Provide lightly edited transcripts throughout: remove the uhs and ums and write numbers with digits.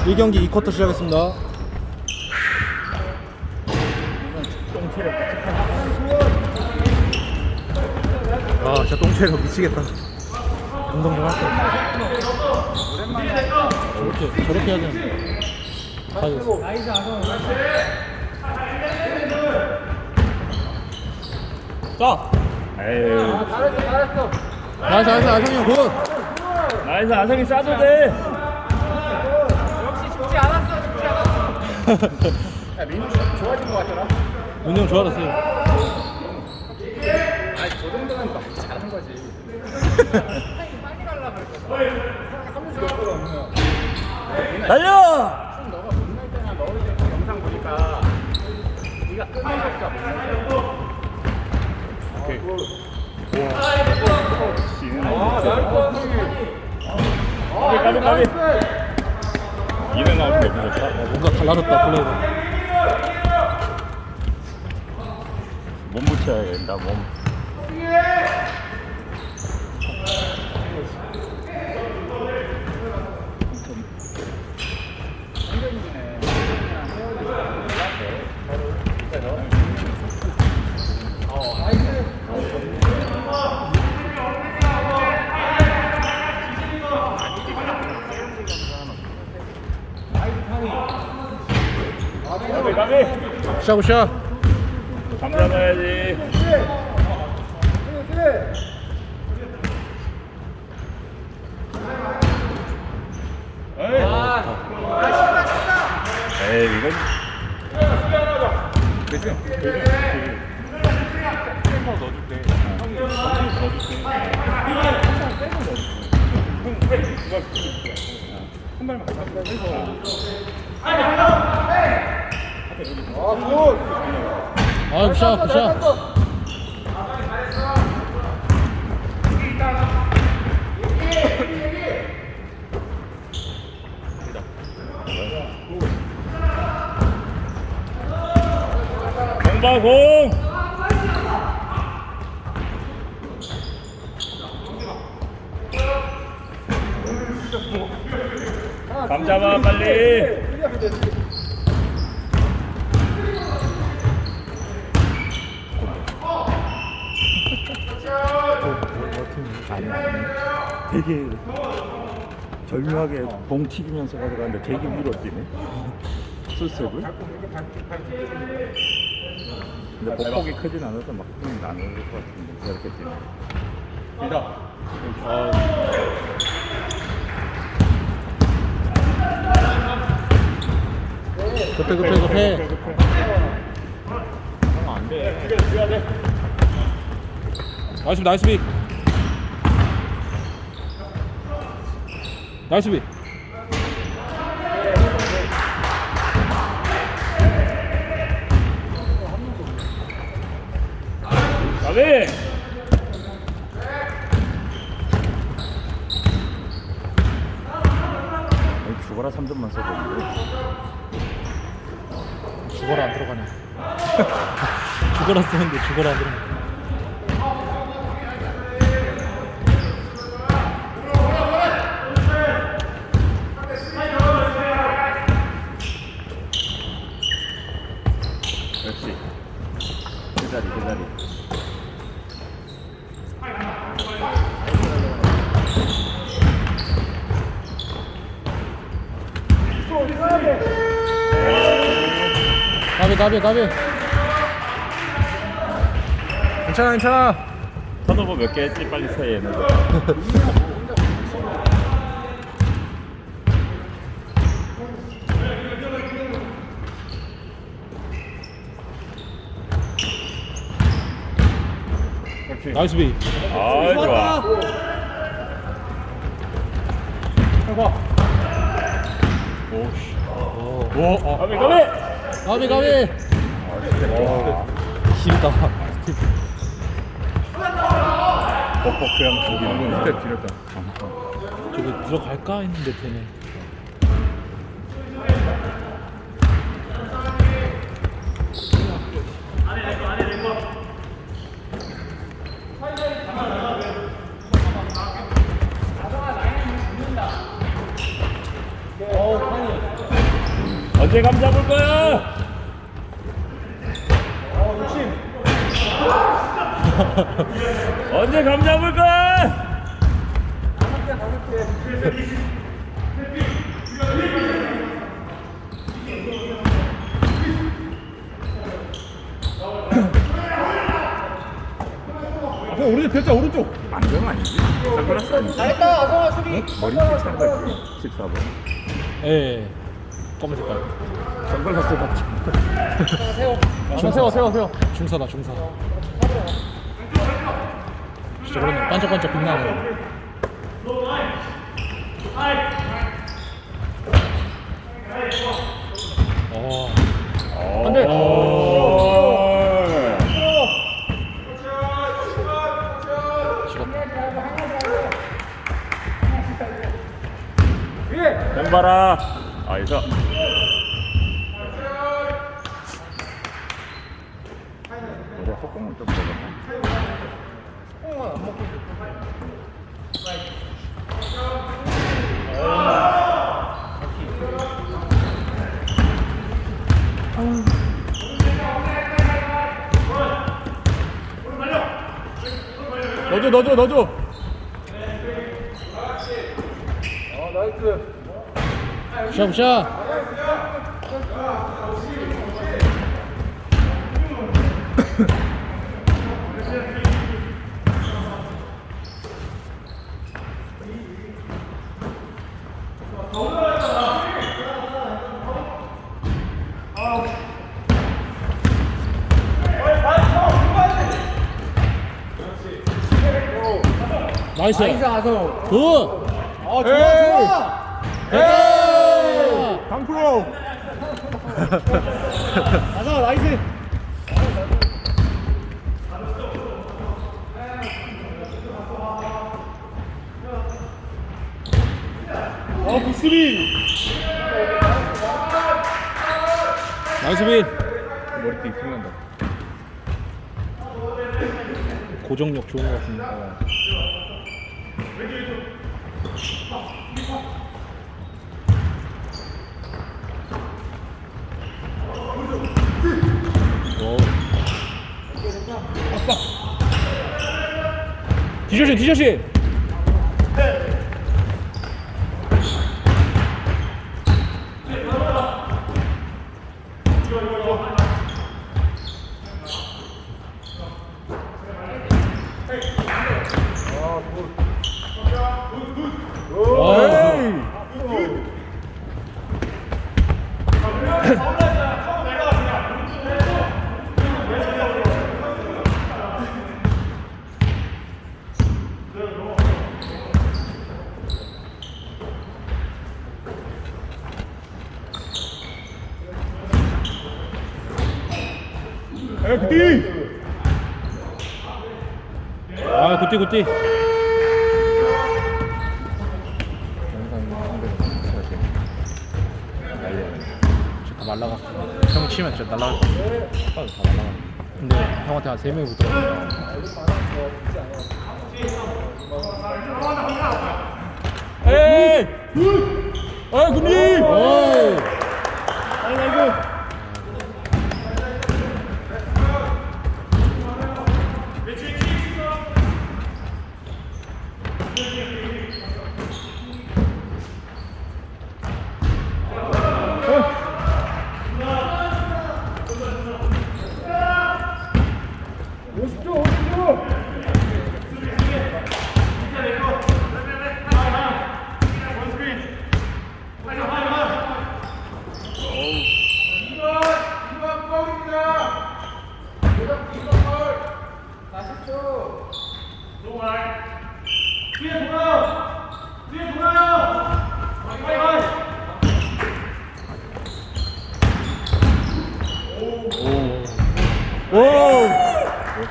1경기 2쿼터 시작했습니다. 아, 진짜 똥체력 미치겠다. 운동 좀 할게. 저렇게 해야 되는데. 자! 에이. 잘했어. 나이스, 아성이 형 굿! 나이스, 아성이 싸도 돼. 역시 죽지 않았어. 야, 민우 좋아진 것 같더라. 민우 형 좋아졌어요. 아니, 저 정도면 많이 잘한 거지. 빨리 가려고 그랬거든. 한 번씩 넣었거든. 달려! 좀 너가 못 날 때나 넣을 때 영상 보니까 네가 끊어졌어. 오케이. 까비. 이는 아웃 너무 좋다. 뭔가 달라졌다, 플레이가. 몸 붙여야 된다, 몸. 까비. 샤. 감자 넣어야지. 에이, 이건. 되죠? 넣어줄게. 형이 넣어줄게. 한 발만 해서. 아, 굿샷. 공바공! 감 잡아 빨리. 되게 절묘하게 봉 튀기면서 가져가는데 되게 위로 뛰네. 수습을. 근데 폭폭이 크진 않아서 막 힘이 안 오를 것 같은데 저렇게 뛰네. 급해. 안 돼. 뛰어야 돼. 나이스 빅. 나이스 빅. 가비. 죽어라 3점만 써버리고. 죽어라 안 들어가네. 죽어라 쓰는데 죽어라 안 들어가네. 역시 그 자리. 가비. 괜찮아. 턴오버 몇 개 했지 빨리 사이 했는데. 나이스 빅. 아 좋아. 오씨. 가비. 가비. 힘있다. 뻑뻑 그냥 보기는 스텝 지렸다. 저기 들어갈까 했는데 되네. 언제 감 잡을 거야? 언제 감 잡을 거야? 형 오른쪽 됐자 오른쪽. 안경 아니지? 선글라스 아니지? 잘했다 아성아 수비. 머리띠 찬 거지 14번. 예. 검은 색깔. 선글라스 같지. 세워. 중사다 중사. 진짜 그러네. 반짝반짝 빛나네. 어. 안 돼. 형 봐라. 아, 이거. 우리가 속공을 좀 먹었나? 콩만 안 먹고. 넣어줘. 나이스. 샷. 나이스. 나이스 아성. 굿. 좋아. 에이. 강프로. 아성 나이스. 굿수비. 나이스 빈. 머리띠 풀린다. 고정력 좋은 것 같습니다. 디저신. 굿띠. 다 날라갔어. 형 치면 진짜 날라갈 것 같아. 다 날라가. 근데 형한테 한 3명이 붙더라고. 에이! 아, 군님! 오! 아이고.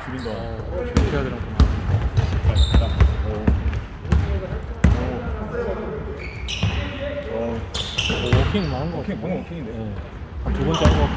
죽인다. 해야 되는구나. 워킹 많은 거 같아. 방금 워킹인데. 두 번째 한거 같아.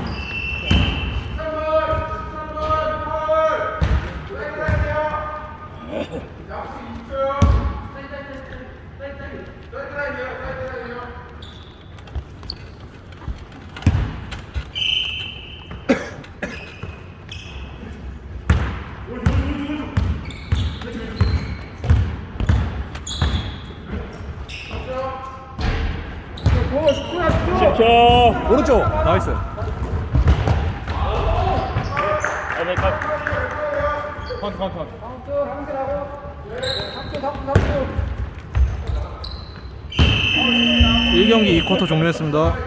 10초. 오른쪽 나이스. 카운트. 1경기 2쿼터 종료했습니다.